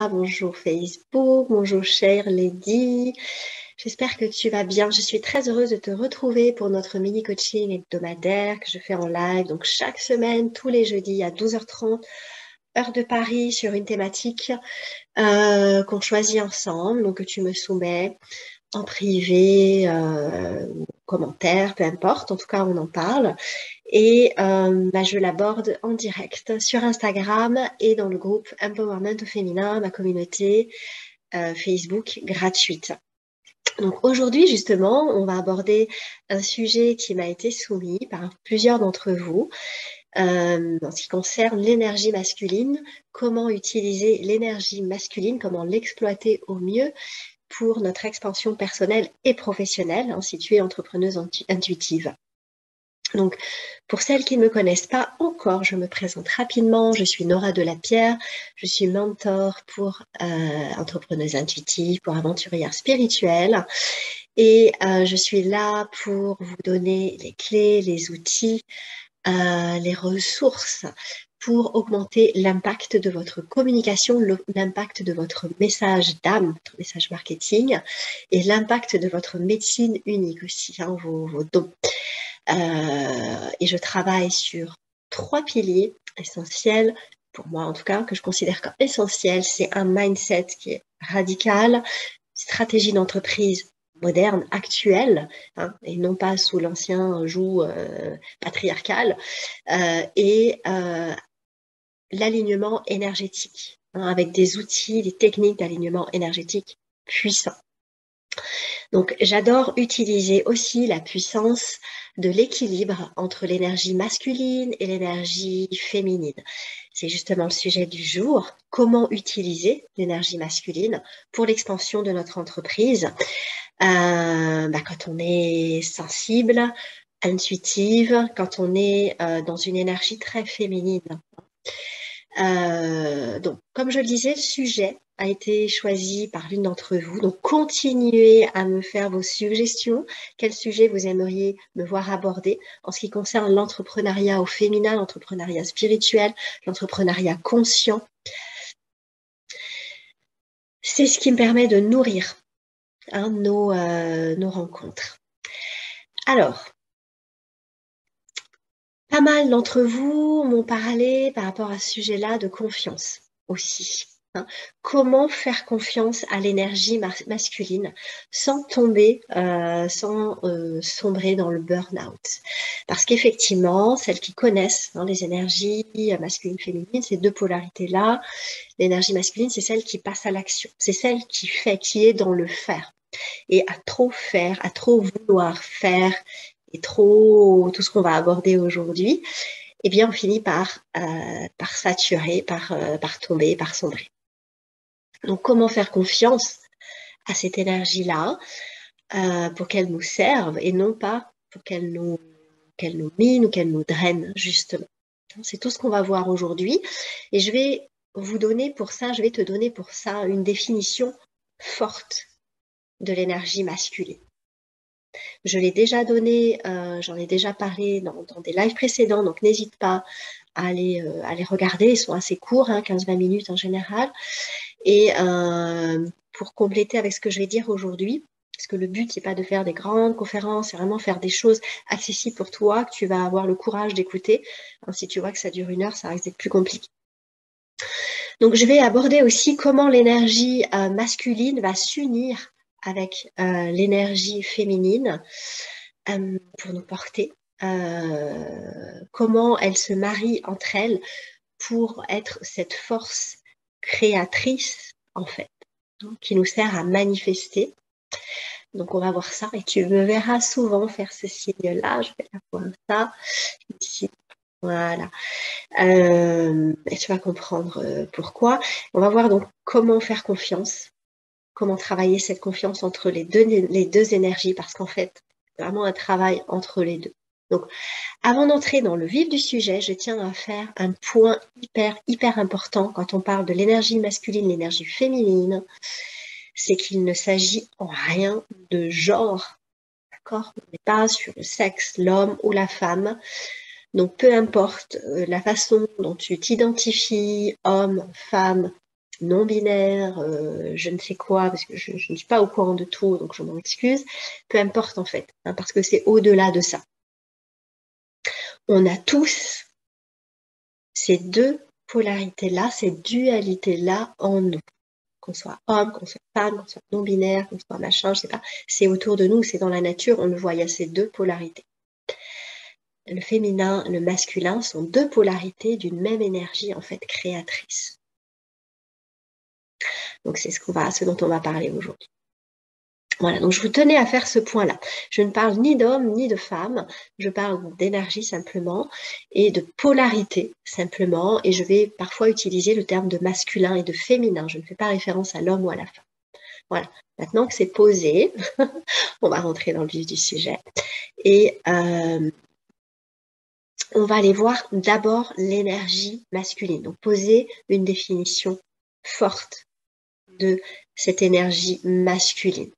bonjour Facebook, bonjour chère Lady. J'espère que tu vas bien. Je suis très heureuse de te retrouver pour notre mini-coaching hebdomadaire que je fais en live. Donc chaque semaine, tous les jeudis à 12h30, heure de Paris, sur une thématique qu'on choisit ensemble. Donc que tu me soumets en privé, commentaire, peu importe. En tout cas, on en parle. Et je l'aborde en direct sur Instagram et dans le groupe Empowerment au féminin, ma communauté Facebook gratuite. Donc aujourd'hui, justement, on va aborder un sujet qui m'a été soumis par plusieurs d'entre vous en ce qui concerne l'énergie masculine, comment utiliser l'énergie masculine, comment l'exploiter au mieux pour notre expansion personnelle et professionnelle, si tu es entrepreneuse intuitive. Donc, pour celles qui ne me connaissent pas encore, je me présente rapidement. Je suis Nora Delapierre. Je suis mentor pour entrepreneuses intuitives, pour aventurières spirituelles. Et je suis là pour vous donner les clés, les outils, les ressources pour augmenter l'impact de votre communication, l'impact de votre message d'âme, votre message marketing, et l'impact de votre médecine unique aussi, vos dons. Et je travaille sur 3 piliers essentiels, pour moi en tout cas, que je considère comme essentiels. C'est un mindset qui est radical, stratégie d'entreprise moderne, actuelle, et non pas sous l'ancien joug patriarcal, et l'alignement énergétique, avec des outils, des techniques d'alignement énergétique puissants. Donc, j'adore utiliser aussi la puissance de l'équilibre entre l'énergie masculine et l'énergie féminine. C'est justement le sujet du jour. Comment utiliser l'énergie masculine pour l'expansion de notre entreprise quand on est sensible, intuitive, quand on est dans une énergie très féminine. Donc, comme je le disais, le sujet a été choisi par l'une d'entre vous. Donc, continuez à me faire vos suggestions. Quel sujet vous aimeriez me voir aborder en ce qui concerne l'entrepreneuriat au féminin, l'entrepreneuriat spirituel, l'entrepreneuriat conscient. C'est ce qui me permet de nourrir nos rencontres. Alors, pas mal d'entre vous m'ont parlé par rapport à ce sujet-là de confiance aussi. Comment faire confiance à l'énergie masculine sans tomber, sans sombrer dans le burn-out. Parce qu'effectivement, celles qui connaissent les énergies masculines, féminines, ces deux polarités-là, l'énergie masculine, c'est celle qui passe à l'action. C'est celle qui fait, qui est dans le faire. Et à trop faire, à trop vouloir faire, et trop tout ce qu'on va aborder aujourd'hui, eh bien, on finit par saturer, par tomber, par sombrer. Donc, comment faire confiance à cette énergie-là pour qu'elle nous serve et non pas pour qu'elle nous mine ou qu'elle nous draine, justement. C'est tout ce qu'on va voir aujourd'hui. Et je vais te donner pour ça une définition forte de l'énergie masculine. Je l'ai déjà donné, j'en ai déjà parlé dans des lives précédents, donc n'hésite pas à les regarder. Ils sont assez courts, 15-20 minutes en général. Et pour compléter avec ce que je vais dire aujourd'hui, parce que le but, n'est pas de faire des grandes conférences, c'est vraiment faire des choses accessibles pour toi, que tu vas avoir le courage d'écouter. Si tu vois que ça dure 1 heure, ça risque d'être plus compliqué. Donc, je vais aborder aussi comment l'énergie masculine va s'unir avec l'énergie féminine pour nous porter. Comment elles se marient entre elles pour être cette force créatrice, en fait, qui nous sert à manifester. Donc, on va voir ça et tu me verras souvent faire ce signe-là. Je vais avoir ça ici. Voilà. Et tu vas comprendre pourquoi. On va voir donc comment faire confiance, comment travailler cette confiance entre les deux énergies, parce qu'en fait, c'est vraiment un travail entre les deux. Donc, avant d'entrer dans le vif du sujet, je tiens à faire un point hyper important quand on parle de l'énergie masculine, l'énergie féminine, c'est qu'il ne s'agit en rien de genre, d'accord ? On n'est pas sur le sexe, l'homme ou la femme. Donc, peu importe la façon dont tu t'identifies, homme, femme, non-binaire, je ne sais quoi, parce que je ne suis pas au courant de tout, donc je m'en excuse. Peu importe en fait, hein, parce que c'est au-delà de ça. On a tous ces deux polarités-là, ces dualités-là en nous. Qu'on soit homme, qu'on soit femme, qu'on soit non-binaire, qu'on soit machin, je sais pas. C'est autour de nous, c'est dans la nature, on le voit, il y a ces deux polarités. Le féminin, le masculin sont deux polarités d'une même énergie en fait créatrice. Donc c'est ce dont on va parler aujourd'hui. Voilà, donc je vous tenais à faire ce point-là. Je ne parle ni d'homme ni de femme, je parle d'énergie simplement et de polarité simplement, et je vais parfois utiliser le terme de masculin et de féminin. Je ne fais pas référence à l'homme ou à la femme. Voilà, maintenant que c'est posé, on va rentrer dans le vif du sujet. Et on va aller voir d'abord l'énergie masculine. Donc poser une définition forte de cette énergie masculine.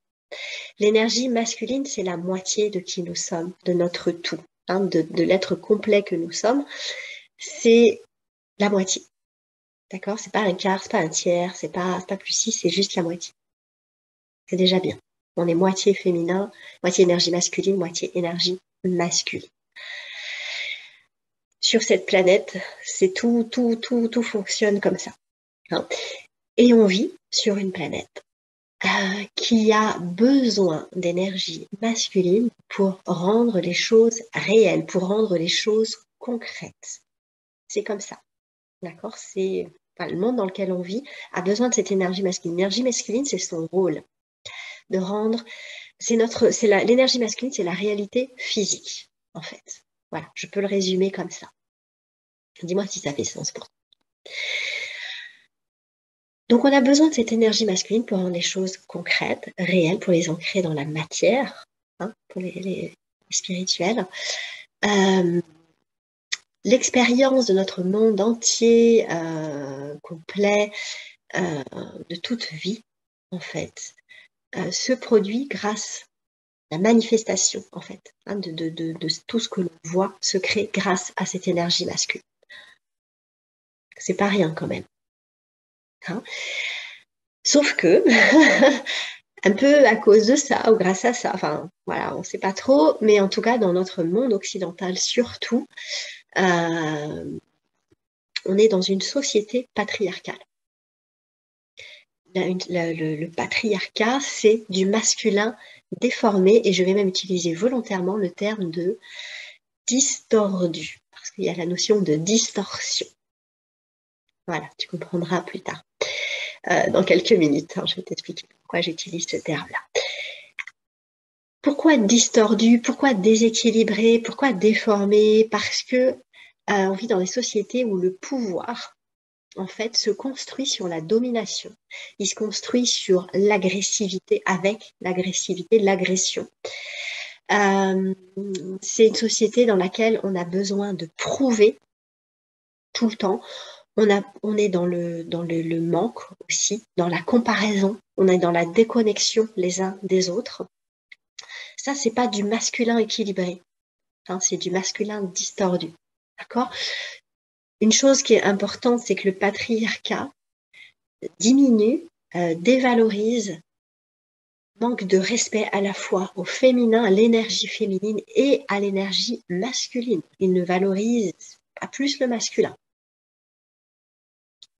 L'énergie masculine, c'est la moitié de qui nous sommes, de notre tout, hein, de l'être complet que nous sommes. C'est la moitié. D'accord? C'est pas un quart, c'est pas un tiers, c'est pas plus si, c'est juste la moitié. C'est déjà bien. On est moitié féminin, moitié énergie masculine, moitié énergie masculine. Sur cette planète, c'est tout fonctionne comme ça. Hein. Et on vit sur une planète qui a besoin d'énergie masculine pour rendre les choses réelles, pour rendre les choses concrètes. C'est comme ça. D'accord? C'est le monde dans lequel on vit a besoin de cette énergie masculine. L'énergie masculine, c'est son rôle de rendre. L'énergie masculine, c'est la réalité physique, en fait. Voilà, je peux le résumer comme ça. Dis-moi si ça fait sens pour toi. Donc, on a besoin de cette énergie masculine pour rendre les choses concrètes, réelles, pour les ancrer dans la matière, hein, pour les spirituels. L'expérience de notre monde entier, complet, de toute vie, en fait, se produit grâce à la manifestation, en fait, hein, de tout ce que l'on voit se crée grâce à cette énergie masculine. C'est pas rien quand même. Hein. Sauf que, un peu à cause de ça ou grâce à ça, enfin voilà, on ne sait pas trop, mais en tout cas dans notre monde occidental surtout, on est dans une société patriarcale. Le patriarcat, c'est du masculin déformé, et je vais même utiliser volontairement le terme de distordu, parce qu'il y a la notion de distorsion. Voilà, tu comprendras plus tard, dans quelques minutes, hein, je vais t'expliquer pourquoi j'utilise ce terme-là. Pourquoi distordu? Pourquoi déséquilibré? Pourquoi déformé? Parce que on vit dans des sociétés où le pouvoir, en fait, se construit sur la domination. Il se construit sur l'agressivité, avec l'agressivité, l'agression. C'est une société dans laquelle on a besoin de prouver tout le temps. On est dans le manque aussi, dans la comparaison. On est dans la déconnexion les uns des autres. Ça, c'est pas du masculin équilibré. Hein, c'est du masculin distordu. D'accord? Une chose qui est importante, c'est que le patriarcat diminue, dévalorise, manque de respect à la fois au féminin, à l'énergie féminine et à l'énergie masculine. Il ne valorise pas plus le masculin.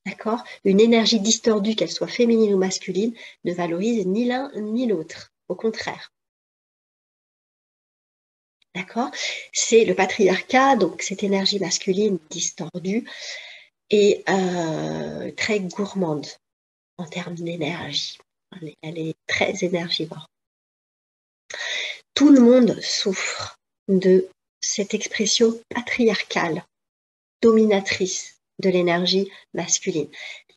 D'accord? Une énergie distordue, qu'elle soit féminine ou masculine, ne valorise ni l'un ni l'autre. Au contraire. D'accord? C'est le patriarcat, donc cette énergie masculine distordue et très gourmande en termes d'énergie. Elle est très énergivore. Tout le monde souffre de cette expression patriarcale, dominatrice de l'énergie masculine.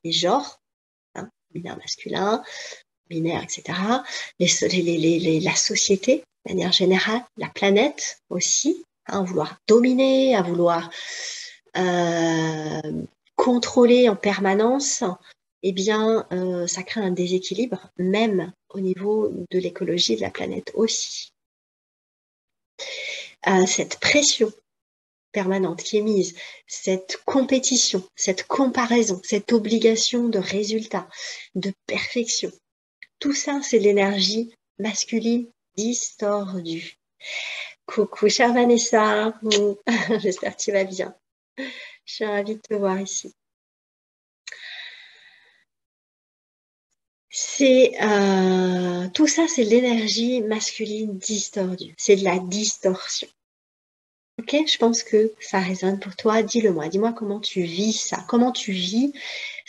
Les genres, hein, binaire masculin, binaire, etc. La société, de manière générale, la planète aussi, hein, à vouloir dominer, à vouloir contrôler en permanence, eh bien, ça crée un déséquilibre, même au niveau de l'écologie de la planète aussi. Cette pression permanente qui est mise, cette compétition, cette comparaison, cette obligation de résultat, de perfection. Tout ça, c'est l'énergie masculine distordue. Coucou, chère Vanessa. J'espère que tu vas bien. Je suis ravie de te voir ici. Tout ça, c'est l'énergie masculine distordue. C'est de la distorsion. Ok, je pense que ça résonne pour toi. Dis-le-moi. Dis-moi comment tu vis ça. Comment tu vis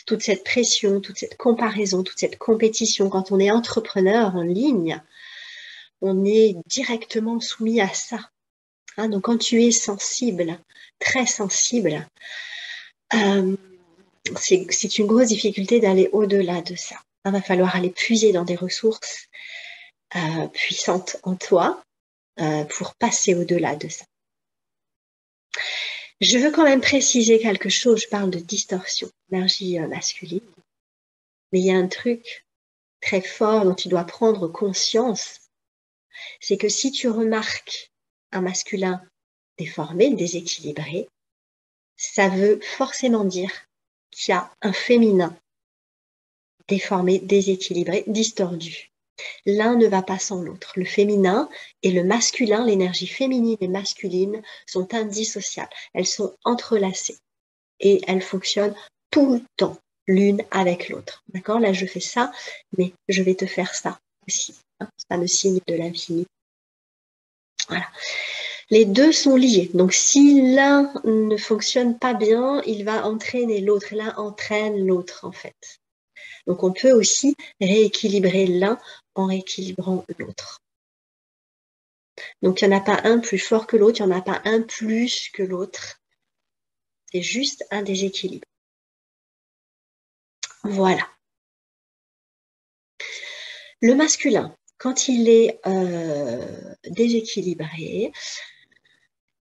toute cette pression, toute cette comparaison, toute cette compétition. Quand on est entrepreneur en ligne, on est directement soumis à ça. Hein, donc, quand tu es sensible, très sensible, c'est une grosse difficulté d'aller au-delà de ça. Il va falloir aller puiser dans des ressources puissantes en toi pour passer au-delà de ça. Je veux quand même préciser quelque chose. Je parle de distorsion, énergie masculine. Mais il y a un truc très fort dont tu dois prendre conscience. C'est que si tu remarques un masculin déformé, déséquilibré, ça veut forcément dire qu'il y a un féminin déformé, déséquilibré, distordu. L'un ne va pas sans l'autre. Le féminin et le masculin, l'énergie féminine et masculine sont indissociables. Elles sont entrelacées et elles fonctionnent tout le temps, l'une avec l'autre. D'accord? Là, je fais ça, mais je vais te faire ça aussi. Hein? C'est pas le signe de l'infini. Voilà. Les deux sont liés. Donc, si l'un ne fonctionne pas bien, il va entraîner l'autre. L'un entraîne l'autre, en fait. Donc, on peut aussi rééquilibrer l'un en rééquilibrant l'autre. Donc, il n'y en a pas un plus fort que l'autre, il n'y en a pas un plus que l'autre. C'est juste un déséquilibre. Voilà. Le masculin, quand il est déséquilibré,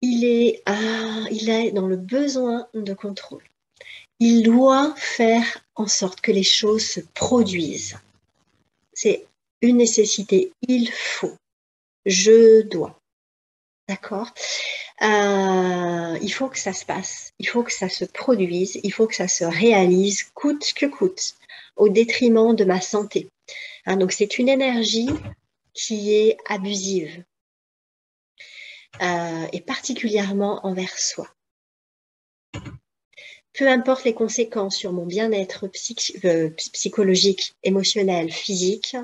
il est dans le besoin de contrôle. Il doit faire en sorte que les choses se produisent. C'est une nécessité. Il faut. Je dois. D'accord? Il faut que ça se passe. Il faut que ça se produise. Il faut que ça se réalise, coûte que coûte, au détriment de ma santé. Hein, donc, c'est une énergie qui est abusive. Et particulièrement envers soi. Peu importe les conséquences sur mon bien-être psychologique, émotionnel, physique,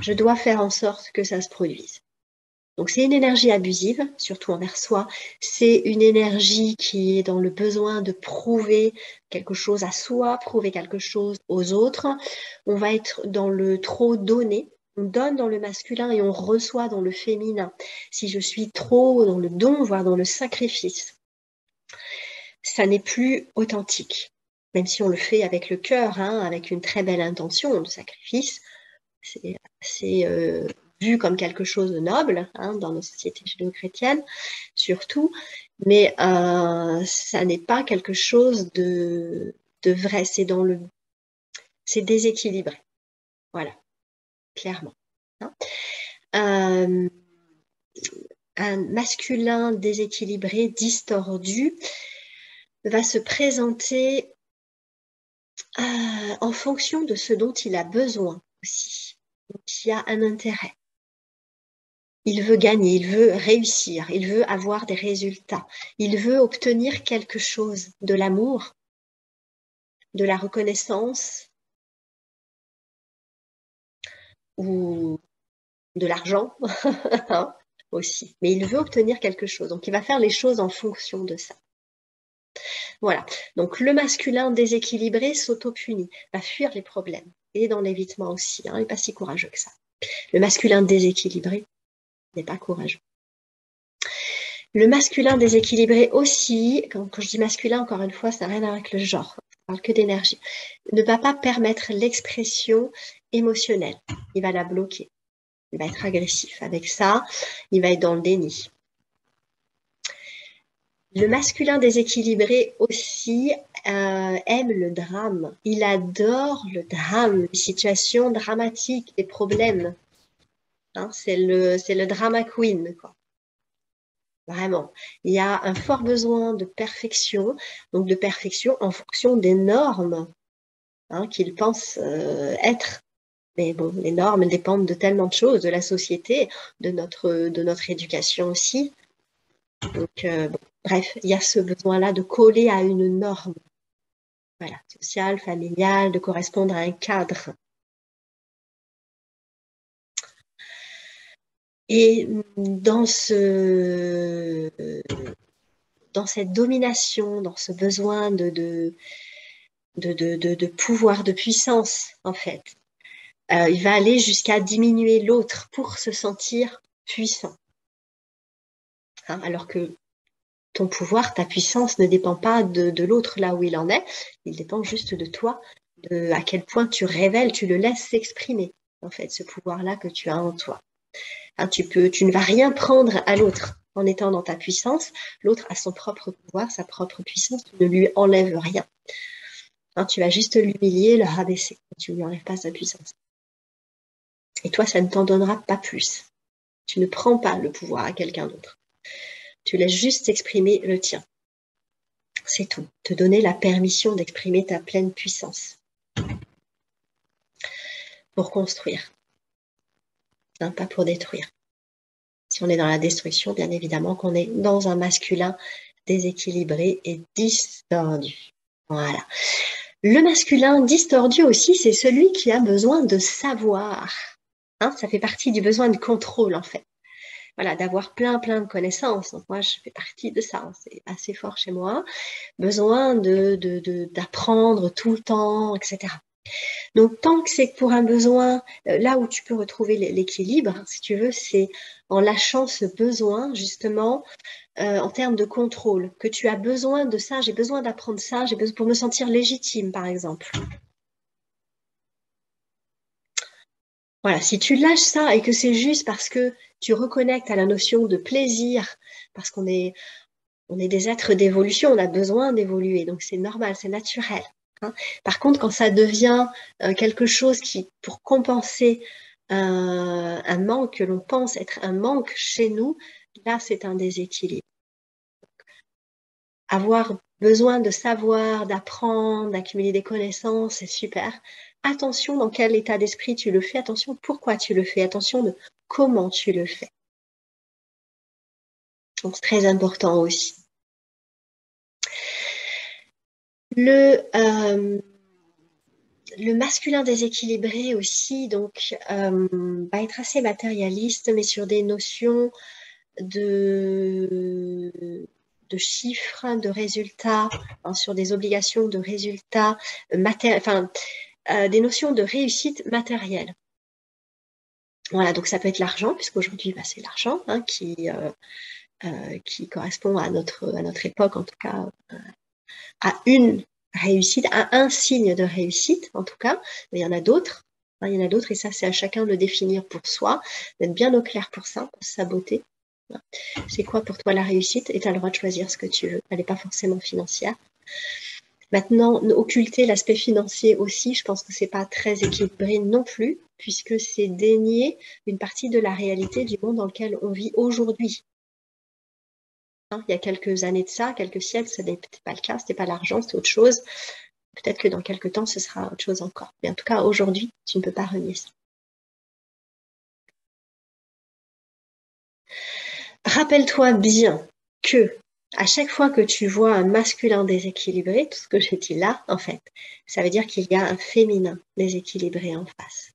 je dois faire en sorte que ça se produise. Donc c'est une énergie abusive, surtout envers soi. C'est une énergie qui est dans le besoin de prouver quelque chose à soi, prouver quelque chose aux autres. On va être dans le trop donner. On donne dans le masculin et on reçoit dans le féminin. Si je suis trop dans le don, voire dans le sacrifice, ça n'est plus authentique. Même si on le fait avec le cœur, hein, avec une très belle intention de sacrifice, c'est vu comme quelque chose de noble hein, dans nos sociétés judéo-chrétiennes, surtout, mais ça n'est pas quelque chose de vrai, c'est déséquilibré. Voilà, clairement. Hein. Un masculin déséquilibré, distordu, va se présenter en fonction de ce dont il a besoin aussi. Donc, il y a un intérêt. Il veut gagner, il veut réussir, il veut avoir des résultats. Il veut obtenir quelque chose, de l'amour, de la reconnaissance ou de l'argent aussi. Mais il veut obtenir quelque chose. Donc, il va faire les choses en fonction de ça. Voilà. Donc, le masculin déséquilibré s'auto-punit, va fuir les problèmes. Et dans l'évitement aussi. Hein, il n'est pas si courageux que ça. Le masculin déséquilibré n'est pas courageux. Le masculin déséquilibré aussi, quand je dis masculin, encore une fois, ça n'a rien à voir avec le genre, on parle que d'énergie, ne va pas permettre l'expression émotionnelle. Il va la bloquer. Il va être agressif. Avec ça, il va être dans le déni. Le masculin déséquilibré aussi aime le drame. Il adore le drame, les situations dramatiques, les problèmes. Hein, c'est le drama queen, quoi. Vraiment. Il y a un fort besoin de perfection, donc de perfection en fonction des normes qu'ils pensent être. Mais bon, les normes dépendent de tellement de choses, de la société, de notre éducation aussi. Donc, bon, bref, il y a ce besoin-là de coller à une norme, voilà, sociale, familiale, de correspondre à un cadre. Et dans cette domination, dans ce besoin de pouvoir, de puissance, en fait, il va aller jusqu'à diminuer l'autre pour se sentir puissant. Alors que ton pouvoir, ta puissance ne dépend pas de l'autre là où il en est, il dépend juste de toi, de à quel point tu révèles, tu le laisses s'exprimer, en fait, ce pouvoir-là que tu as en toi. Tu ne vas rien prendre à l'autre en étant dans ta puissance. L'autre a son propre pouvoir, sa propre puissance, tu ne lui enlèves rien. Tu vas juste l'humilier, le rabaisser, tu ne lui enlèves pas sa puissance. Et toi, ça ne t'en donnera pas plus. Tu ne prends pas le pouvoir à quelqu'un d'autre. Tu laisses juste exprimer le tien. C'est tout. Te donner la permission d'exprimer ta pleine puissance. Pour construire. Pas pour détruire. Si on est dans la destruction, bien évidemment qu'on est dans un masculin déséquilibré et distordu. Voilà. Le masculin distordu aussi, c'est celui qui a besoin de savoir. Ça fait partie du besoin de contrôle, en fait. Voilà, d'avoir plein de connaissances. Donc moi, je fais partie de ça. C'est assez fort chez moi. Besoin d'apprendre tout le temps, etc. Donc, tant que c'est pour un besoin, là où tu peux retrouver l'équilibre, si tu veux, c'est en lâchant ce besoin, justement, en termes de contrôle, que tu as besoin de ça, j'ai besoin d'apprendre ça, j'ai besoin pour me sentir légitime, par exemple. Voilà, si tu lâches ça et que c'est juste parce que tu reconnectes à la notion de plaisir, parce qu'on est des êtres d'évolution, on a besoin d'évoluer, donc c'est normal, c'est naturel. Par contre, quand ça devient quelque chose qui, pour compenser un manque que l'on pense être un manque chez nous, là, c'est un déséquilibre. Avoir besoin de savoir, d'apprendre, d'accumuler des connaissances, c'est super. Attention dans quel état d'esprit tu le fais, attention pourquoi tu le fais, attention de comment tu le fais. Donc, c'est très important aussi. Le masculin déséquilibré aussi, donc, va être assez matérialiste, mais sur des notions de chiffres, de résultats, sur des obligations de résultats, des notions de réussite matérielle. Voilà, donc ça peut être l'argent, puisqu'aujourd'hui, c'est l'argent qui correspond à notre époque, en tout cas, à une réussite, à un signe de réussite, en tout cas, mais il y en a d'autres. Il y en a d'autres, et ça, c'est à chacun de le définir pour soi, d'être bien au clair pour ça, pour sa beauté. C'est quoi pour toi la réussite? Et tu as le droit de choisir ce que tu veux. Elle n'est pas forcément financière. Maintenant, occulter l'aspect financier aussi, je pense que c'est pas très équilibré non plus, puisque c'est dénier une partie de la réalité du monde dans lequel on vit aujourd'hui. Il y a quelques années de ça, quelques siècles, ce n'était pas le cas, ce n'était pas l'argent, c'était autre chose. Peut-être que dans quelques temps, ce sera autre chose encore. Mais en tout cas, aujourd'hui, tu ne peux pas renier ça. Rappelle-toi bien que à chaque fois que tu vois un masculin déséquilibré, tout ce que j'ai dit là, en fait, ça veut dire qu'il y a un féminin déséquilibré en face.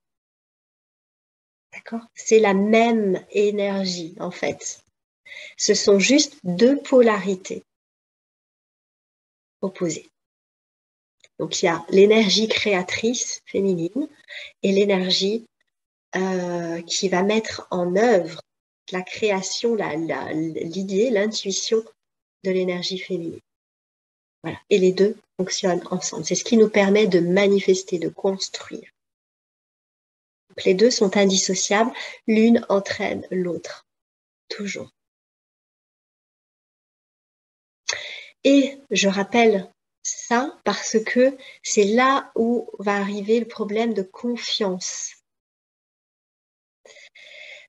D'accord? C'est la même énergie, en fait. Ce sont juste deux polarités opposées. Donc, il y a l'énergie créatrice féminine et l'énergie qui va mettre en œuvre la création, l'idée, l'intuition de l'énergie féminine. Voilà. Et les deux fonctionnent ensemble. C'est ce qui nous permet de manifester, de construire. Donc, les deux sont indissociables. L'une entraîne l'autre. Toujours. Et je rappelle ça parce que c'est là où va arriver le problème de confiance.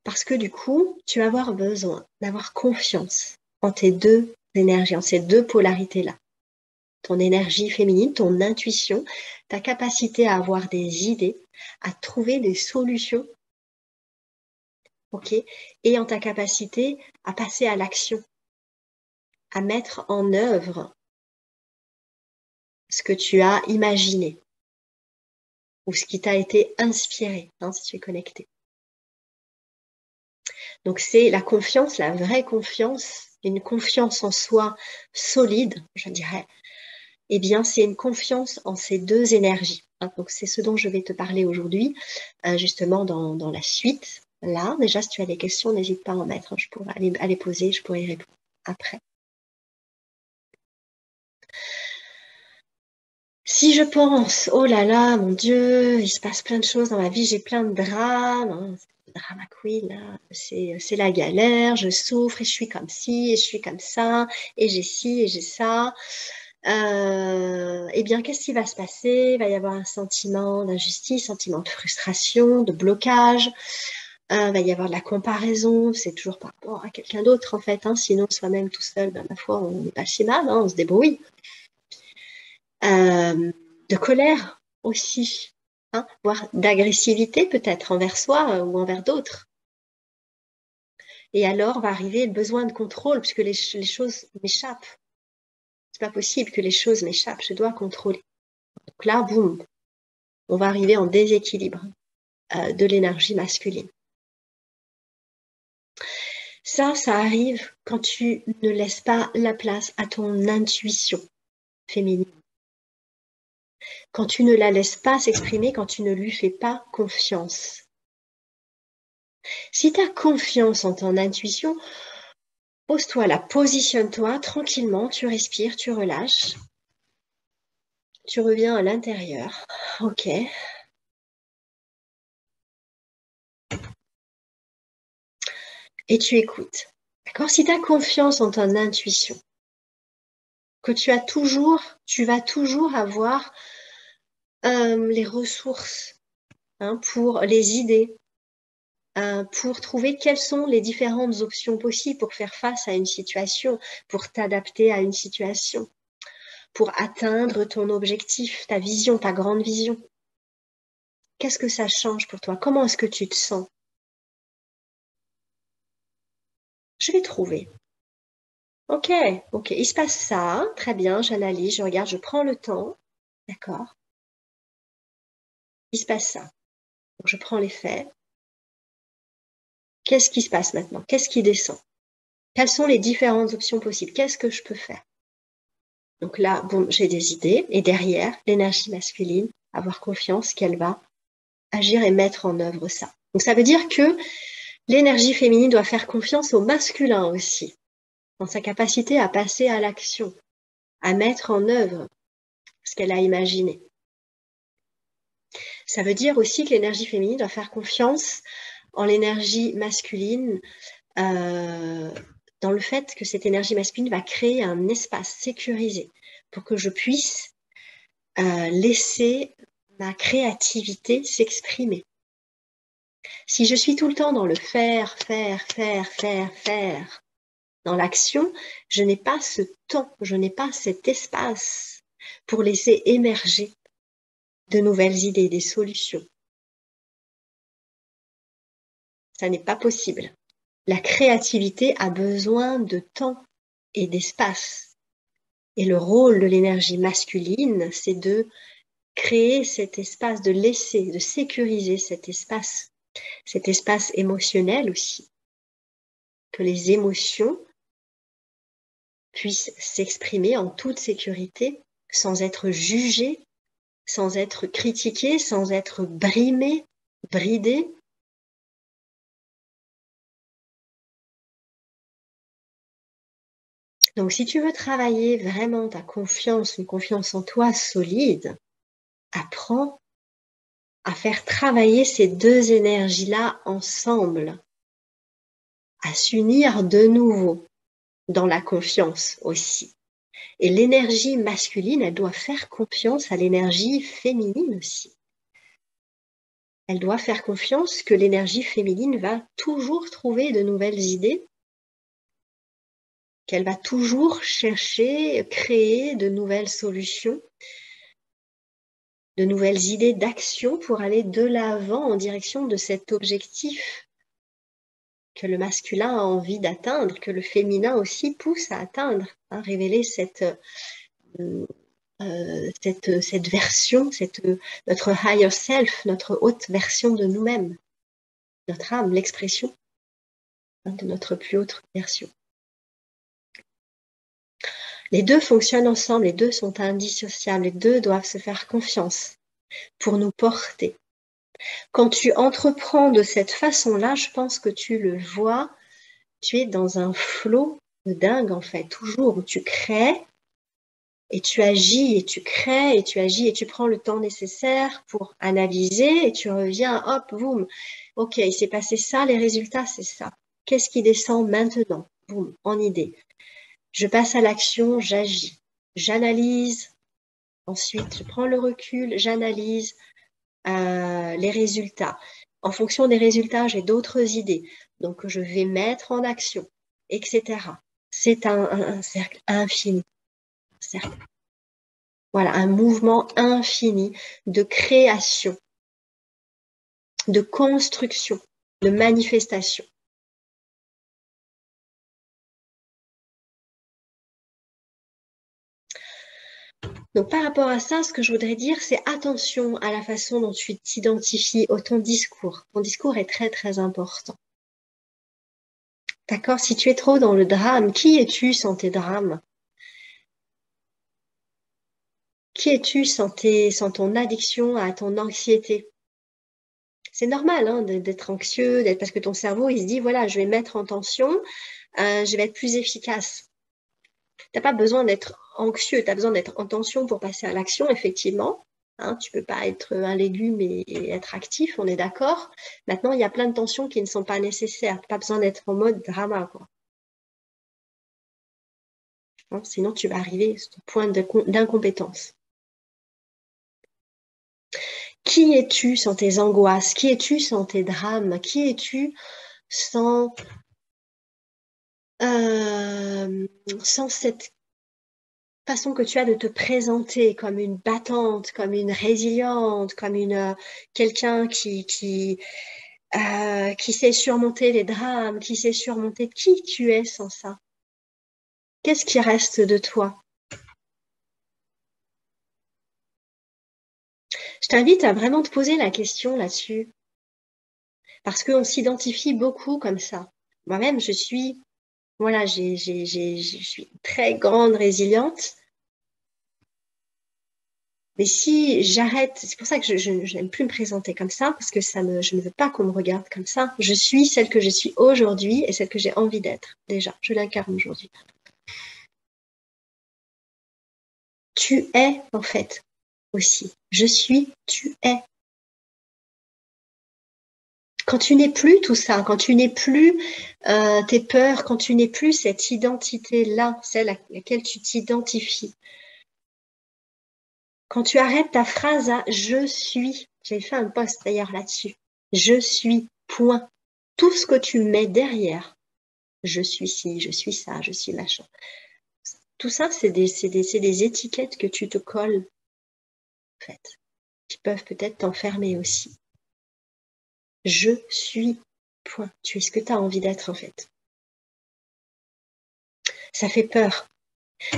Parce que du coup, tu vas avoir besoin d'avoir confiance en tes deux énergies, en ces deux polarités-là. Ton énergie féminine, ton intuition, ta capacité à avoir des idées, à trouver des solutions, ok, et en ta capacité à passer à l'action, à mettre en œuvre ce que tu as imaginé ou ce qui t'a été inspiré, hein, si tu es connecté. Donc c'est la confiance, la vraie confiance, une confiance en soi solide, je dirais. Eh bien, c'est une confiance en ces deux énergies. Hein. Donc c'est ce dont je vais te parler aujourd'hui, justement dans la suite. Là, déjà, si tu as des questions, n'hésite pas à en mettre. Hein. Je pourrais aller poser, je pourrais y répondre après. Si je pense, oh là là, mon Dieu, il se passe plein de choses dans ma vie, j'ai plein de drames, hein, drama queen, là, c'est la galère, je souffre et je suis comme ci et je suis comme ça, et j'ai ci et j'ai ça. Eh bien, qu'est-ce qui va se passer? Il va y avoir un sentiment d'injustice, sentiment de frustration, de blocage. Il va y avoir de la comparaison, c'est toujours par rapport à quelqu'un d'autre en fait. Hein, sinon, soi-même tout seul, ben, ma foi, on n'est pas si mal, hein, on se débrouille. De colère aussi, hein, voire d'agressivité peut-être envers soi ou envers d'autres. Et alors va arriver le besoin de contrôle, puisque les choses m'échappent. C'est pas possible que les choses m'échappent, je dois contrôler. Donc là, boum, on va arriver en déséquilibre de l'énergie masculine. Ça arrive quand tu ne laisses pas la place à ton intuition féminine. Quand tu ne la laisses pas s'exprimer, quand tu ne lui fais pas confiance. Si tu as confiance en ton intuition, pose-toi là, positionne-toi tranquillement, tu respires, tu relâches. Tu reviens à l'intérieur. Ok. Et tu écoutes. D'accord? Si tu as confiance en ton intuition, que tu vas toujours avoir les ressources hein, pour les idées, pour trouver quelles sont les différentes options possibles pour faire face à une situation, pour t'adapter à une situation, pour atteindre ton objectif, ta vision, ta grande vision. Qu'est-ce que ça change pour toi? Comment est-ce que tu te sens? Je vais trouver. Ok, ok, il se passe ça, très bien, j'analyse, je regarde, je prends le temps, d'accord, il se passe ça. Donc je prends les faits. Qu'est-ce qui se passe maintenant? Qu'est-ce qui descend? Quelles sont les différentes options possibles? Qu'est-ce que je peux faire? Donc là, bon, j'ai des idées, et derrière, l'énergie masculine, avoir confiance qu'elle va agir et mettre en œuvre ça. Donc ça veut dire que l'énergie féminine doit faire confiance au masculin aussi, dans sa capacité à passer à l'action, à mettre en œuvre ce qu'elle a imaginé. Ça veut dire aussi que l'énergie féminine doit faire confiance en l'énergie masculine, dans le fait que cette énergie masculine va créer un espace sécurisé pour que je puisse laisser ma créativité s'exprimer. Si je suis tout le temps dans le faire, dans l'action, je n'ai pas ce temps, je n'ai pas cet espace pour laisser émerger de nouvelles idées, des solutions. Ça n'est pas possible. La créativité a besoin de temps et d'espace. Et le rôle de l'énergie masculine, c'est de créer cet espace, de laisser, de sécuriser cet espace émotionnel aussi. Que les émotions puissent s'exprimer en toute sécurité, sans être jugées, sans être critiquées, sans être brimées, bridées. Donc, si tu veux travailler vraiment ta confiance, une confiance en toi solide, apprends à faire travailler ces deux énergies-là ensemble, à s'unir de nouveau dans la confiance aussi. Et l'énergie masculine, elle doit faire confiance à l'énergie féminine aussi. Elle doit faire confiance que l'énergie féminine va toujours trouver de nouvelles idées qu'elle va toujours chercher, créer de nouvelles solutions, de nouvelles idées d'action pour aller de l'avant en direction de cet objectif que le masculin a envie d'atteindre, que le féminin aussi pousse à atteindre, hein, révéler cette version, notre higher self, notre haute version de nous-mêmes, notre âme, l'expression, hein, de notre plus haute version. Les deux fonctionnent ensemble, les deux sont indissociables, les deux doivent se faire confiance pour nous porter. Quand tu entreprends de cette façon-là, je pense que tu le vois, tu es dans un flot de dingue en fait, toujours où tu crées et tu agis et tu crées et tu agis et tu prends le temps nécessaire pour analyser et tu reviens, hop, boum, ok, il s'est passé ça, les résultats c'est ça. Qu'est-ce qui descend maintenant? Boum, en idée. Je passe à l'action, j'agis, j'analyse, ensuite je prends le recul, j'analyse les résultats. En fonction des résultats, j'ai d'autres idées, donc je vais mettre en action, etc. C'est un cercle infini. Cercle. Voilà, un mouvement infini de création, de construction, de manifestation. Donc par rapport à ça, ce que je voudrais dire, c'est attention à la façon dont tu t'identifies au ton discours. Ton discours est très très important. D'accord? Si tu es trop dans le drame, qui es-tu sans tes drames? Qui es-tu sans ton addiction à ton anxiété? C'est normal hein, d'être anxieux, parce que ton cerveau, il se dit, voilà, je vais mettre en tension, je vais être plus efficace. Tu n'as pas besoin d'être anxieux, tu as besoin d'être en tension pour passer à l'action, effectivement. Hein, tu ne peux pas être un légume et être actif, on est d'accord. Maintenant, il y a plein de tensions qui ne sont pas nécessaires. Tu n'as pas besoin d'être en mode drama, quoi. Hein, sinon, tu vas arriver au point d'incompétence. Qui es-tu sans tes angoisses? Qui es-tu sans tes drames? Qui es-tu sans cette façon que tu as de te présenter comme une battante, comme une résiliente, comme quelqu'un qui sait surmonter les drames, qui sait surmonter qui tu es sans ça? Qu'est-ce qui reste de toi? Je t'invite à vraiment te poser la question là-dessus, parce qu'on s'identifie beaucoup comme ça. Moi-même, je suis très grande résiliente. Mais si j'arrête, c'est pour ça que je n'aime plus me présenter comme ça, parce que je ne veux pas qu'on me regarde comme ça. Je suis celle que je suis aujourd'hui et celle que j'ai envie d'être. Déjà, je l'incarne aujourd'hui. Tu es, en fait, aussi. Je suis, tu es. Quand tu n'es plus tout ça, quand tu n'es plus tes peurs, quand tu n'es plus cette identité-là, celle à laquelle tu t'identifies, quand tu arrêtes ta phrase à je suis, j'ai fait un post d'ailleurs là-dessus, je suis, point. Tout ce que tu mets derrière, je suis ci, je suis ça, je suis machin. Tout ça, c'est des étiquettes que tu te colles, en fait, qui peuvent peut-être t'enfermer aussi. Je suis, point. Tu es ce que tu as envie d'être, en fait. Ça fait peur.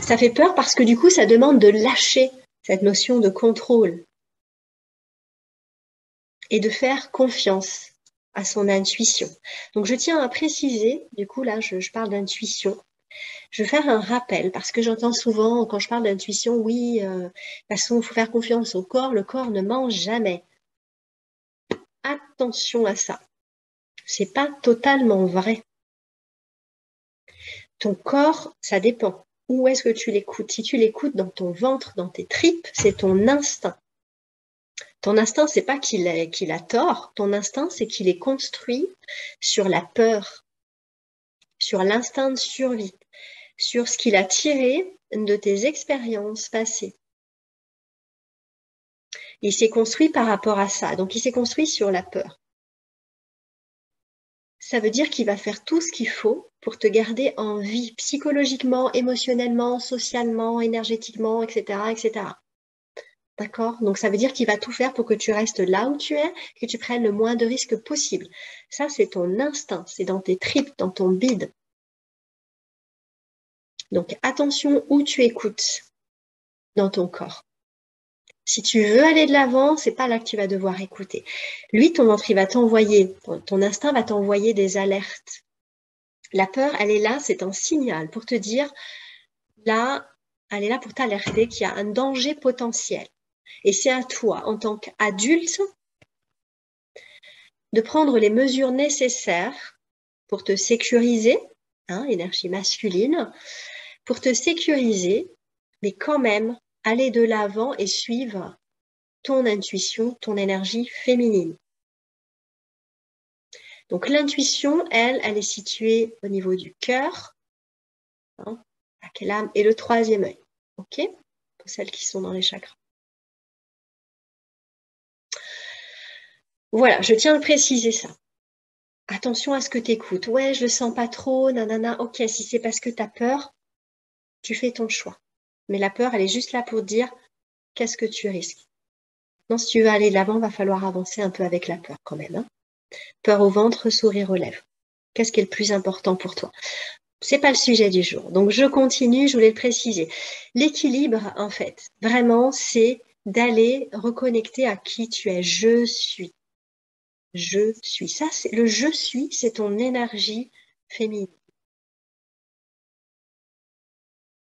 Ça fait peur parce que du coup, ça demande de lâcher cette notion de contrôle et de faire confiance à son intuition. Donc, je tiens à préciser, du coup, là, je parle d'intuition. Je vais faire un rappel parce que j'entends souvent, quand je parle d'intuition, oui, de toute façon, il faut faire confiance au corps. Le corps ne ment jamais. Attention à ça. C'est pas totalement vrai. Ton corps, ça dépend. Où est-ce que tu l'écoutes? Si tu l'écoutes dans ton ventre, dans tes tripes, c'est ton instinct. Ton instinct, c'est pas qu'il a tort. Ton instinct, c'est qu'il est construit sur la peur, sur l'instinct de survie, sur ce qu'il a tiré de tes expériences passées. Il s'est construit par rapport à ça. Donc, il s'est construit sur la peur. ça veut dire qu'il va faire tout ce qu'il faut pour te garder en vie, psychologiquement, émotionnellement, socialement, énergétiquement, etc., etc. D'accord? Donc, ça veut dire qu'il va tout faire pour que tu restes là où tu es, que tu prennes le moins de risques possible. Ça, c'est ton instinct, c'est dans tes tripes, dans ton bide. Donc, attention où tu écoutes dans ton corps. Si tu veux aller de l'avant, c'est pas là que tu vas devoir écouter. Lui, ton ventre, il va t'envoyer, ton instinct va t'envoyer des alertes. La peur, elle est là, c'est un signal pour te dire, là, elle est là pour t'alerter qu'il y a un danger potentiel. Et c'est à toi, en tant qu'adulte, de prendre les mesures nécessaires pour te sécuriser, énergie masculine, pour te sécuriser, mais quand même aller de l'avant et suivre ton intuition, ton énergie féminine. Donc l'intuition, elle est située au niveau du cœur, et le troisième œil, ok? Pour celles qui sont dans les chakras. Voilà, je tiens à préciser ça. Attention à ce que tu écoutes. Ouais, je le sens pas trop, nanana. Ok, si c'est parce que tu as peur, tu fais ton choix. Mais la peur, elle est juste là pour dire qu'est-ce que tu risques. Non, si tu veux aller de l'avant, va falloir avancer un peu avec la peur quand même. Hein. Peur au ventre, sourire aux lèvres. Qu'est-ce qui est le plus important pour toi? C'est pas le sujet du jour. Donc je continue, je voulais le préciser. L'équilibre, en fait, vraiment, c'est d'aller reconnecter à qui tu es. Je suis. Je suis. Ça, c'est le je suis, c'est ton énergie féminine.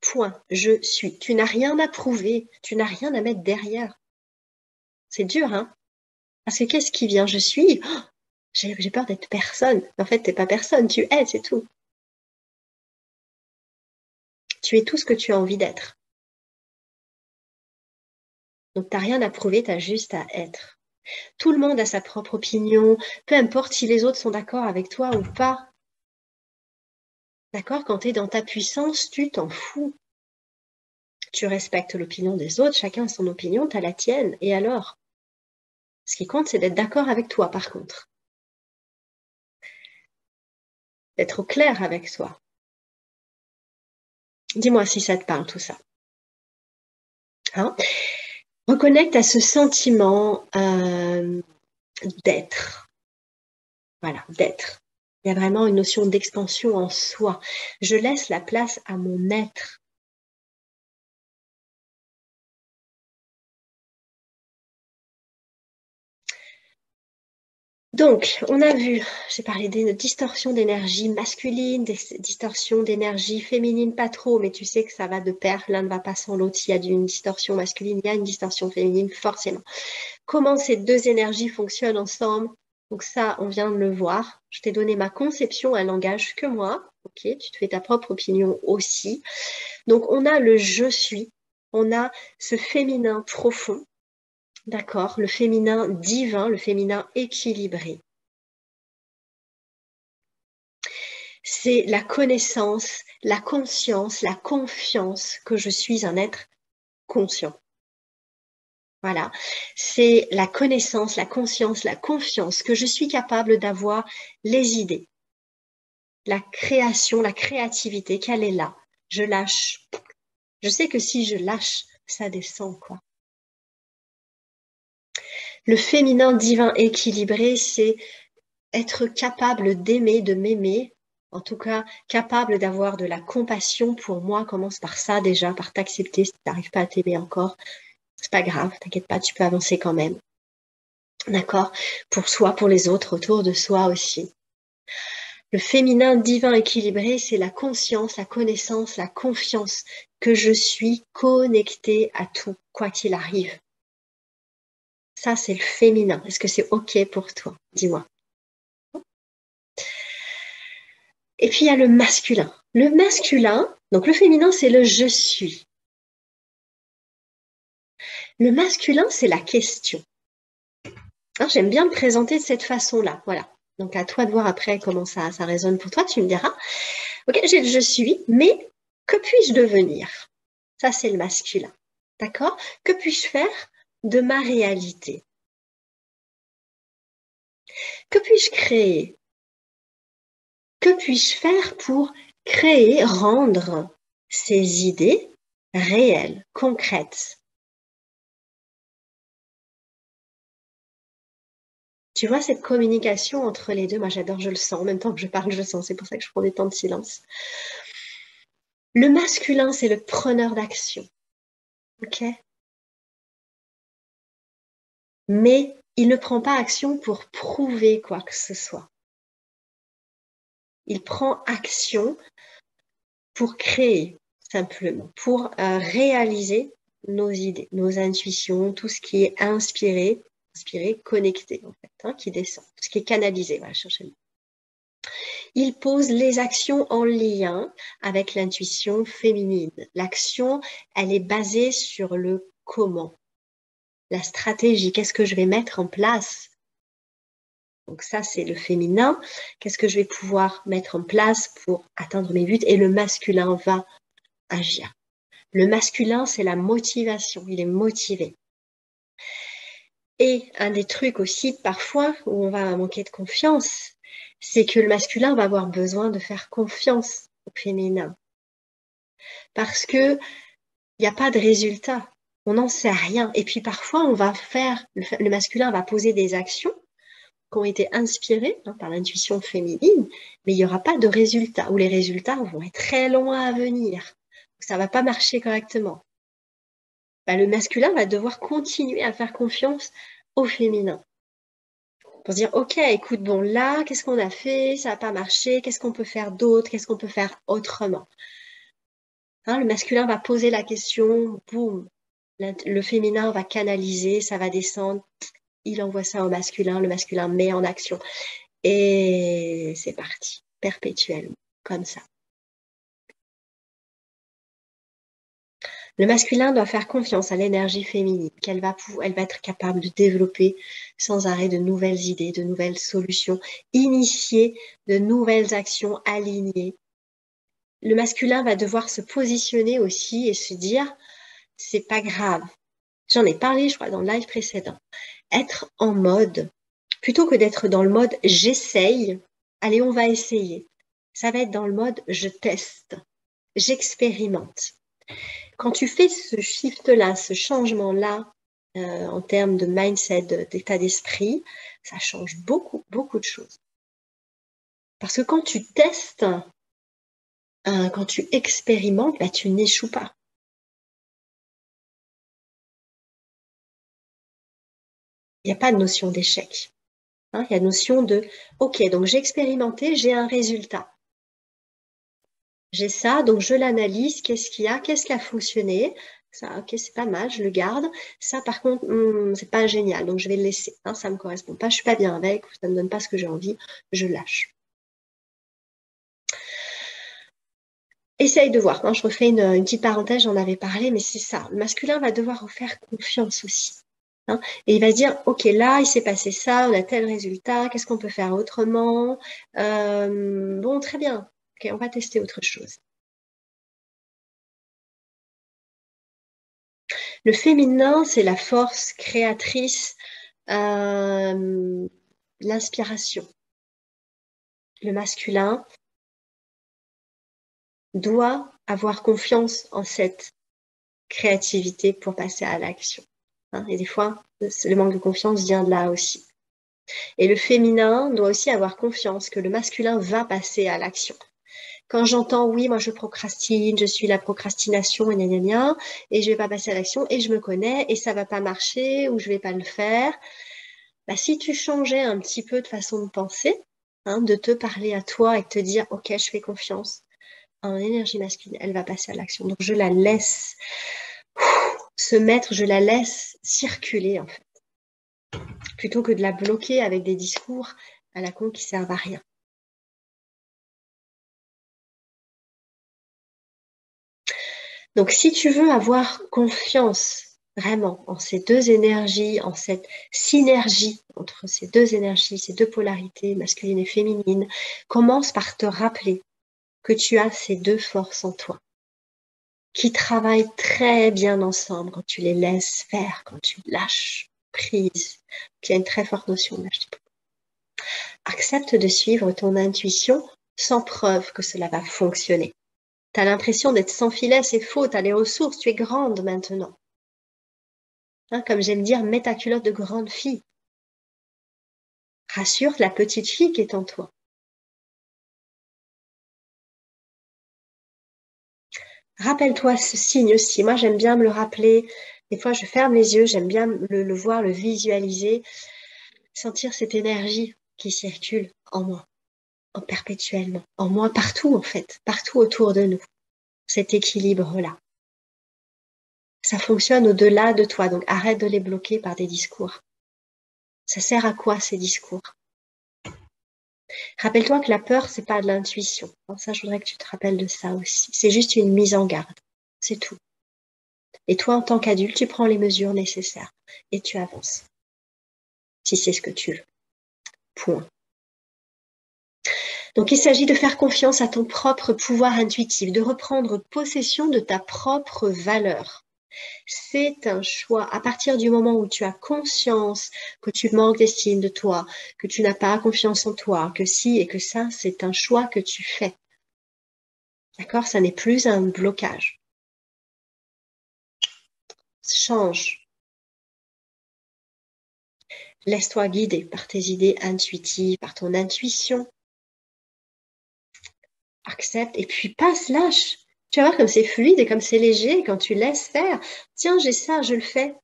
Point. Je suis. Tu n'as rien à prouver. Tu n'as rien à mettre derrière. C'est dur, hein? Parce que qu'est-ce qui vient? Je suis. Oh, j'ai peur d'être personne. En fait, t'es pas personne. Tu es, c'est tout. Tu es tout ce que tu as envie d'être. Donc, t'as rien à prouver, t'as juste à être. Tout le monde a sa propre opinion, peu importe si les autres sont d'accord avec toi ou pas. D'accord? Quand tu es dans ta puissance, tu t'en fous. Tu respectes l'opinion des autres, chacun a son opinion, tu as la tienne. Et alors? Ce qui compte, c'est d'être d'accord avec toi, par contre. D'être au clair avec soi. Dis-moi si ça te parle, tout ça. Hein? Reconnecte à ce sentiment d'être. Voilà, d'être. Il y a vraiment une notion d'expansion en soi. Je laisse la place à mon être. Donc, on a vu, j'ai parlé des distorsions d'énergie masculine, des distorsions d'énergie féminine, pas trop, mais tu sais que ça va de pair, l'un ne va pas sans l'autre. S'il y a une distorsion masculine, il y a une distorsion féminine, forcément. Comment ces deux énergies fonctionnent ensemble? Donc ça, on vient de le voir. Je t'ai donné ma conception, un langage que moi. Ok, tu te fais ta propre opinion aussi. Donc, on a le je suis, on a ce féminin profond. D'accord, le féminin divin, le féminin équilibré. C'est la connaissance, la conscience, la confiance que je suis un être conscient. Voilà, c'est la connaissance, la conscience, la confiance que je suis capable d'avoir les idées, la création, la créativité, qu'elle est là. Je lâche. Je sais que si je lâche, ça descend, quoi. Le féminin divin équilibré, c'est être capable d'aimer, de m'aimer, en tout cas capable d'avoir de la compassion pour moi, commence par ça déjà, par t'accepter si tu n'arrives pas à t'aimer encore. C'est pas grave, t'inquiète pas, tu peux avancer quand même. D'accord? Pour soi, pour les autres, autour de soi aussi. Le féminin divin équilibré, c'est la conscience, la connaissance, la confiance que je suis connectée à tout, quoi qu'il arrive. Ça, c'est le féminin. Est-ce que c'est OK pour toi? Dis-moi. Et puis, il y a le masculin. Le masculin, donc le féminin, c'est le je suis. Le masculin, c'est la question. Alors, j'aime bien me présenter de cette façon-là. Voilà. Donc, à toi de voir après comment ça résonne pour toi. Tu me diras. OK, j'ai le je suis, mais que puis-je devenir? Ça, c'est le masculin. D'accord? Que puis-je faire de ma réalité? Que puis-je créer? Que puis-je faire pour créer, rendre ces idées réelles, concrètes? Tu vois cette communication entre les deux, moi j'adore, je le sens, en même temps que je parle, je le sens, c'est pour ça que je prends des temps de silence. Le masculin, c'est le preneur d'action, ok? Mais il ne prend pas action pour prouver quoi que ce soit. Il prend action pour créer, simplement, pour réaliser nos idées, nos intuitions, tout ce qui est inspiré, connecté, en fait, hein, qui descend, tout ce qui est canalisé, voilà, chercher le mot. Il pose les actions en lien avec l'intuition féminine. L'action, elle est basée sur le comment, la stratégie, qu'est-ce que je vais mettre en place. Donc ça, c'est le féminin. Qu'est-ce que je vais pouvoir mettre en place pour atteindre mes buts? Et le masculin va agir. Le masculin, c'est la motivation. Il est motivé. Et un des trucs aussi, parfois, où on va manquer de confiance, c'est que le masculin va avoir besoin de faire confiance au féminin. Parce que il n'y a pas de résultat. On n'en sait rien. Et puis parfois, on va faire, le masculin va poser des actions qui ont été inspirées par l'intuition féminine, mais il n'y aura pas de résultat, ou les résultats vont être très loin à venir. Ça ne va pas marcher correctement. Le masculin va devoir continuer à faire confiance au féminin. Pour se dire, ok, écoute, bon là, qu'est-ce qu'on a fait? Ça n'a pas marché. Qu'est-ce qu'on peut faire d'autre? Qu'est-ce qu'on peut faire autrement? Hein, le masculin va poser la question, boum. Le féminin va canaliser, ça va descendre. Il envoie ça au masculin, le masculin met en action. Et c'est parti, perpétuellement, comme ça. Le masculin doit faire confiance à l'énergie féminine, elle va être capable de développer sans arrêt de nouvelles idées, de nouvelles solutions, initier de nouvelles actions alignées. Le masculin va devoir se positionner aussi et se dire, c'est pas grave. J'en ai parlé, je crois, dans le live précédent. Être en mode, plutôt que d'être dans le mode j'essaye, allez, on va essayer. Ça va être dans le mode je teste, j'expérimente. Quand tu fais ce shift-là, ce changement-là, en termes de mindset, d'état d'esprit, ça change beaucoup, beaucoup de choses. Parce que quand tu testes, quand tu expérimentes, tu n'échoues pas. Il n'y a pas de notion d'échec. Il y a notion de, ok, donc j'ai expérimenté, j'ai un résultat. J'ai ça, donc je l'analyse, qu'est-ce qu'il y a, qu'est-ce qui a fonctionné. Ça, ok, c'est pas mal, je le garde. Ça, par contre, c'est pas génial, donc je vais le laisser. Ça me correspond pas, je suis pas bien avec, ça me donne pas ce que j'ai envie, je lâche. Essaye de voir. Je refais une petite parenthèse, j'en avais parlé, mais c'est ça. Le masculin va devoir vous faire confiance aussi. Et il va se dire, ok, là, il s'est passé ça, on a tel résultat, qu'est-ce qu'on peut faire autrement? Bon, très bien. Ok, on va tester autre chose. Le féminin, c'est la force créatrice, l'inspiration. Le masculin doit avoir confiance en cette créativité pour passer à l'action. Et des fois, le manque de confiance vient de là aussi. Et le féminin doit aussi avoir confiance que le masculin va passer à l'action. Quand j'entends, oui, moi je procrastine, je suis la procrastination, et gna gna gna, et je vais pas passer à l'action, et je me connais, et ça va pas marcher, ou je vais pas le faire, si tu changeais un petit peu de façon de penser, de te parler à toi et de te dire, ok, je fais confiance en énergie masculine, elle va passer à l'action. Donc je la laisse se mettre, je la laisse circuler en fait, plutôt que de la bloquer avec des discours à la con qui servent à rien. Donc si tu veux avoir confiance vraiment en ces deux énergies, en cette synergie entre ces deux énergies, ces deux polarités, masculine et féminine, commence par te rappeler que tu as ces deux forces en toi, qui travaillent très bien ensemble quand tu les laisses faire, quand tu lâches prise, qu'il y a une très forte notion de lâcher prise. Accepte de suivre ton intuition sans preuve que cela va fonctionner. Tu as l'impression d'être sans filet, c'est faux, tu as les ressources, tu es grande maintenant. Hein, comme j'aime dire, mets ta culotte de grande fille. Rassure la petite fille qui est en toi. Rappelle-toi ce signe aussi. Moi, j'aime bien me le rappeler. Des fois, je ferme les yeux, j'aime bien le voir, le visualiser, sentir cette énergie qui circule en moi, en perpétuellement, en moi, partout en fait, partout autour de nous. Cet équilibre-là. Ça fonctionne au-delà de toi, donc arrête de les bloquer par des discours. Ça sert à quoi ces discours? Rappelle-toi que la peur, c'est pas de l'intuition. Ça, je voudrais que tu te rappelles de ça aussi. C'est juste une mise en garde. C'est tout. Et toi, en tant qu'adulte, tu prends les mesures nécessaires et tu avances. Si c'est ce que tu veux. Point. Donc, il s'agit de faire confiance à ton propre pouvoir intuitif, de reprendre possession de ta propre valeur. C'est un choix. À partir du moment où tu as conscience que tu manques d'estime de toi, que tu n'as pas confiance en toi, que si et que ça, c'est un choix que tu fais. D'accord? Ça n'est plus un blocage. Change. Laisse-toi guider par tes idées intuitives, par ton intuition. Accepte et puis passe, lâche. Tu vas voir comme c'est fluide et comme c'est léger quand tu laisses faire. Tiens, j'ai ça, je le fais.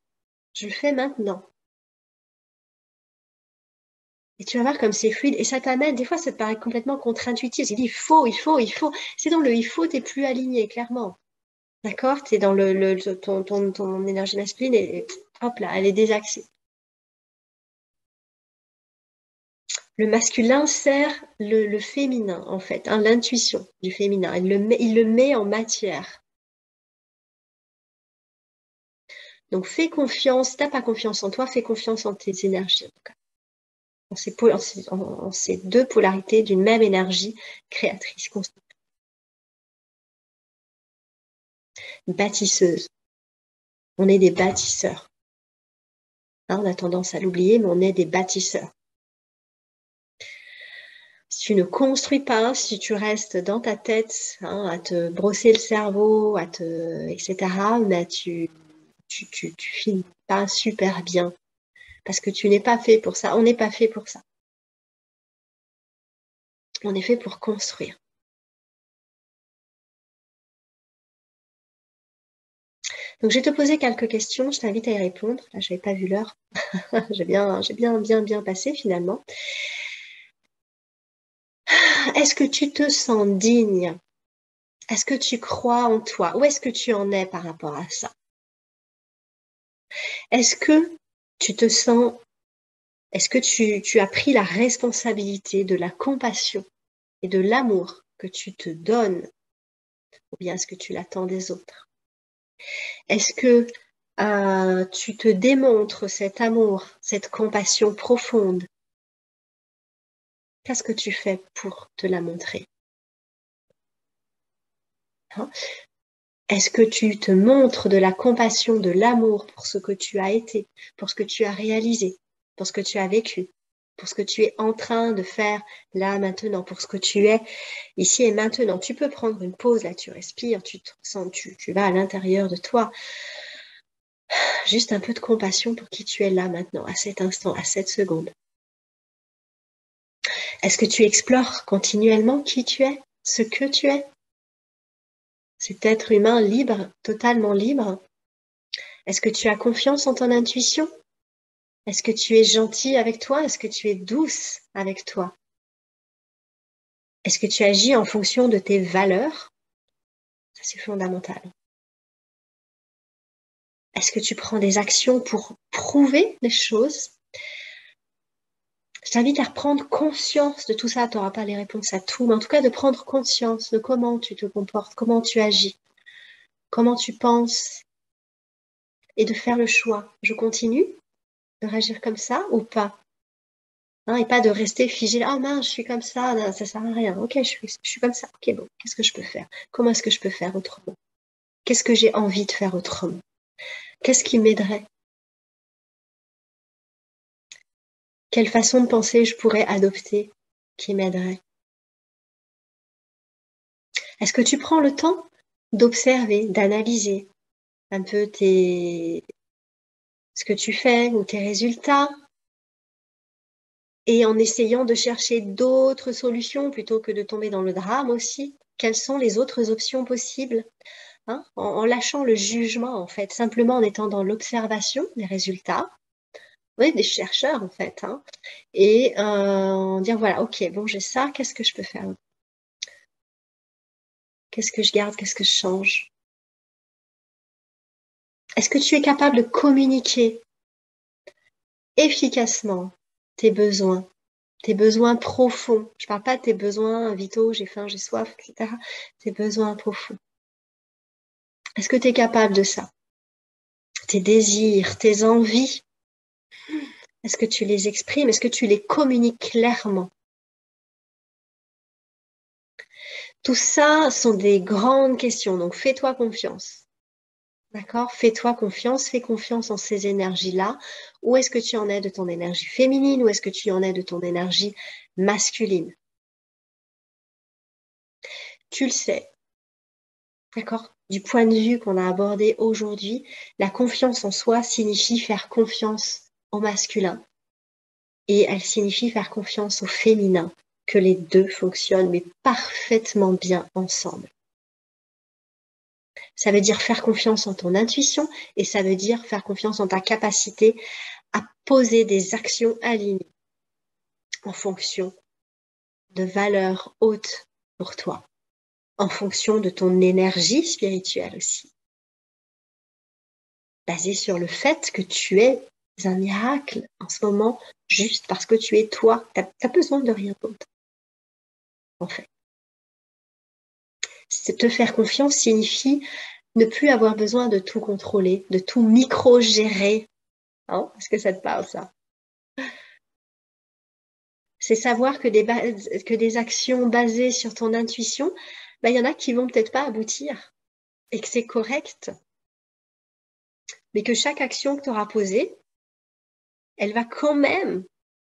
Je le fais maintenant. Et tu vas voir comme c'est fluide et ça t'amène, des fois ça te paraît complètement contre-intuitif. Tu dis il faut, il faut, il faut. C'est dans le il faut, t'es plus aligné, clairement. D'accord? T'es dans ton énergie masculine et hop là, elle est désaxée. Le masculin sert le féminin, en fait, hein, l'intuition du féminin. Il le met en matière. Donc fais confiance, t'as pas confiance en toi, fais confiance en tes énergies. En tout cas. En ces deux polarités d'une même énergie créatrice, constante. Bâtisseuse. On est des bâtisseurs. Hein, on a tendance à l'oublier, mais on est des bâtisseurs. Si tu ne construis pas, si tu restes dans ta tête, hein, à te brosser le cerveau, etc., ben tu finis pas super bien. Parce que tu n'es pas fait pour ça. On n'est pas fait pour ça. On est fait pour construire. Donc, je vais te poser quelques questions. Je t'invite à y répondre. Là, je n'avais pas vu l'heure. J'ai bien passé finalement. Est-ce que tu te sens digne? Est-ce que tu crois en toi? Où est-ce que tu en es par rapport à ça? Est-ce que tu te sens, est-ce que tu as pris la responsabilité de la compassion et de l'amour que tu te donnes, ou bien est-ce que tu l'attends des autres? Est-ce que tu te démontres cet amour, cette compassion profonde? Qu'est-ce que tu fais pour te la montrer? Hein? Est-ce que tu te montres de la compassion, de l'amour pour ce que tu as été, pour ce que tu as réalisé, pour ce que tu as vécu, pour ce que tu es en train de faire là maintenant, pour ce que tu es ici et maintenant? Tu peux prendre une pause, là tu respires, tu te sens, tu vas à l'intérieur de toi. Juste un peu de compassion pour qui tu es là maintenant, à cet instant, à cette seconde. Est-ce que tu explores continuellement qui tu es, ce que tu es? Cet être humain libre, totalement libre. Est-ce que tu as confiance en ton intuition? Est-ce que tu es gentil avec toi? Est-ce que tu es douce avec toi? Est-ce que tu agis en fonction de tes valeurs? Ça, c'est fondamental. Est-ce que tu prends des actions pour prouver les choses? Je t'invite à reprendre conscience de tout ça. Tu n'auras pas les réponses à tout, mais en tout cas de prendre conscience de comment tu te comportes, comment tu agis, comment tu penses, et de faire le choix. Je continue de réagir comme ça ou pas? Hein, et pas de rester figé. Ah mince, je suis comme ça, non, ça sert à rien. Ok, je suis comme ça. Ok, bon, qu'est-ce que je peux faire? Comment est-ce que je peux faire autrement? Qu'est-ce que j'ai envie de faire autrement? Qu'est-ce qui m'aiderait? Quelle façon de penser je pourrais adopter qui m'aiderait? Est-ce que tu prends le temps d'observer, d'analyser un peu ce que tu fais ou tes résultats et en essayant de chercher d'autres solutions plutôt que de tomber dans le drame aussi? Quelles sont les autres options possibles? Hein, en lâchant le jugement, en fait, simplement en étant dans l'observation des résultats, oui, des chercheurs, en fait, hein, et dire, voilà, ok, bon, j'ai ça, qu'est-ce que je peux faire? Qu'est-ce que je garde? Qu'est-ce que je change? Est-ce que tu es capable de communiquer efficacement tes besoins profonds? Je ne parle pas de tes besoins vitaux, j'ai faim, j'ai soif, etc. Tes besoins profonds. Est-ce que tu es capable de ça? Tes désirs, tes envies, est-ce que tu les exprimes? Est-ce que tu les communiques clairement? Tout ça sont des grandes questions, donc fais-toi confiance. D'accord? Fais-toi confiance, fais confiance en ces énergies-là. Où est-ce que tu en es de ton énergie féminine? Où est-ce que tu en es de ton énergie masculine? Tu le sais, d'accord? Du point de vue qu'on a abordé aujourd'hui, la confiance en soi signifie faire confiance au masculin et elle signifie faire confiance au féminin, que les deux fonctionnent mais parfaitement bien ensemble. Ça veut dire faire confiance en ton intuition et ça veut dire faire confiance en ta capacité à poser des actions alignées en fonction de valeurs hautes pour toi, en fonction de ton énergie spirituelle aussi, basée sur le fait que tu es un miracle en ce moment, juste parce que tu es toi. Tu n'as besoin de rien d'autre, en fait. Te faire confiance signifie ne plus avoir besoin de tout contrôler, de tout micro-gérer. Hein? Est-ce que ça te parle, ça? C'est savoir que des actions basées sur ton intuition, il y en a qui vont peut-être pas aboutir et que c'est correct, mais que chaque action que tu auras posée, elle va quand même,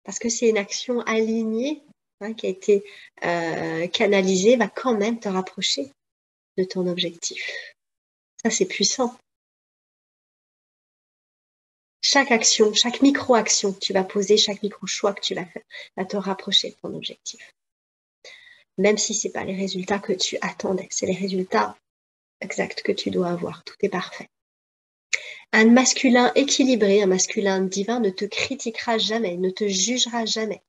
parce que c'est une action alignée, hein, qui a été canalisée, va quand même te rapprocher de ton objectif. Ça, c'est puissant. Chaque action, chaque micro-action que tu vas poser, chaque micro-choix que tu vas faire, va te rapprocher de ton objectif. Même si ce n'est pas les résultats que tu attendais, c'est les résultats exacts que tu dois avoir. Tout est parfait. Un masculin équilibré, un masculin divin ne te critiquera jamais, ne te jugera jamais.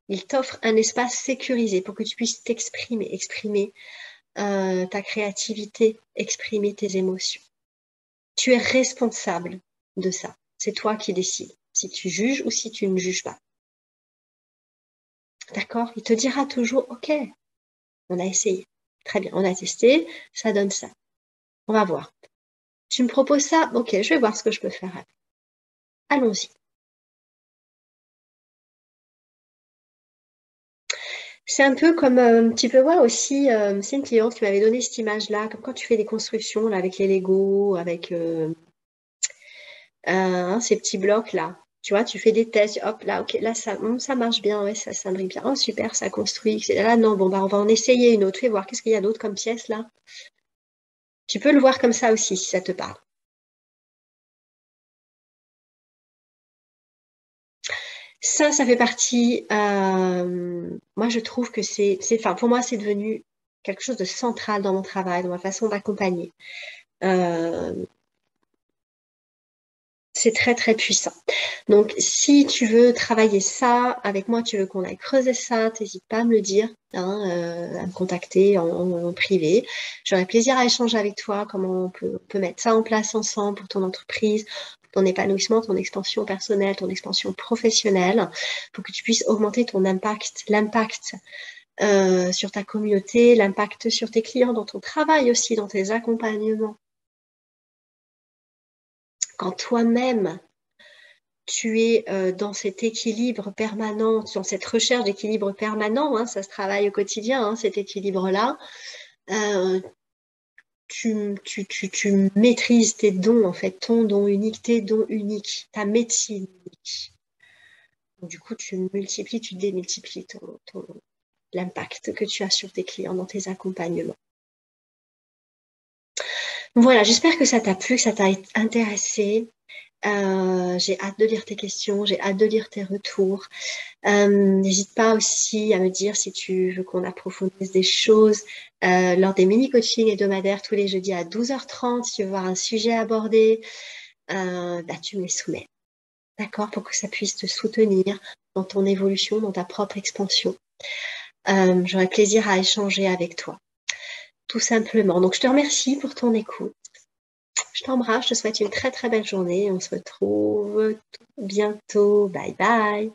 Il t'offre un espace sécurisé pour que tu puisses t'exprimer, exprimer ta créativité, exprimer tes émotions. Tu es responsable de ça. C'est toi qui décides si tu juges ou si tu ne juges pas. D'accord? Il te dira toujours, ok, on a essayé. Très bien, on a testé, ça donne ça. On va voir. Tu me proposes ça? Ok, je vais voir ce que je peux faire avec. Allons-y. C'est un peu comme, tu peux voir aussi, c'est une cliente qui m'avait donné cette image-là, comme quand tu fais des constructions là, avec les Lego, avec ces petits blocs-là. Tu vois, tu fais des tests, hop, là, ok, là, ça marche bien, ouais, ça brille bien. Oh, super, ça construit, etc. Là, non, bon, bah, on va en essayer une autre. Fais voir, qu'est-ce qu'il y a d'autre comme pièce là? Tu peux le voir comme ça aussi, si ça te parle. Ça fait partie. Moi, je trouve que enfin, pour moi, c'est devenu quelque chose de central dans mon travail, dans ma façon d'accompagner. Euh, c'est très, très puissant. Donc, si tu veux travailler ça avec moi, tu veux qu'on aille creuser ça, n'hésite pas à me le dire, hein, à me contacter en privé. J'aurai plaisir à échanger avec toi, comment on peut mettre ça en place ensemble pour ton entreprise, ton épanouissement, ton expansion personnelle, ton expansion professionnelle, pour que tu puisses augmenter ton impact, l'impact sur ta communauté, l'impact sur tes clients, dans ton travail aussi, dans tes accompagnements. Quand toi-même, tu es dans cet équilibre permanent, dans cette recherche d'équilibre permanent, hein, ça se travaille au quotidien, hein, cet équilibre-là, tu maîtrises tes dons, en fait, ton don unique, tes dons uniques, ta médecine unique. Donc, du coup, tu multiplies, tu démultiplies ton don. l'impact que tu as sur tes clients dans tes accompagnements. Voilà, j'espère que ça t'a plu, que ça t'a intéressé. J'ai hâte de lire tes questions, j'ai hâte de lire tes retours. N'hésite pas aussi à me dire si tu veux qu'on approfondisse des choses lors des mini-coachings hebdomadaires tous les jeudis à 12h30. Si tu veux voir un sujet abordé, tu me les soumets. D'accord? Pour que ça puisse te soutenir dans ton évolution, dans ta propre expansion. J'aurai plaisir à échanger avec toi. Tout simplement. Donc, je te remercie pour ton écoute. Je t'embrasse, je te souhaite une très très belle journée. On se retrouve bientôt. Bye bye.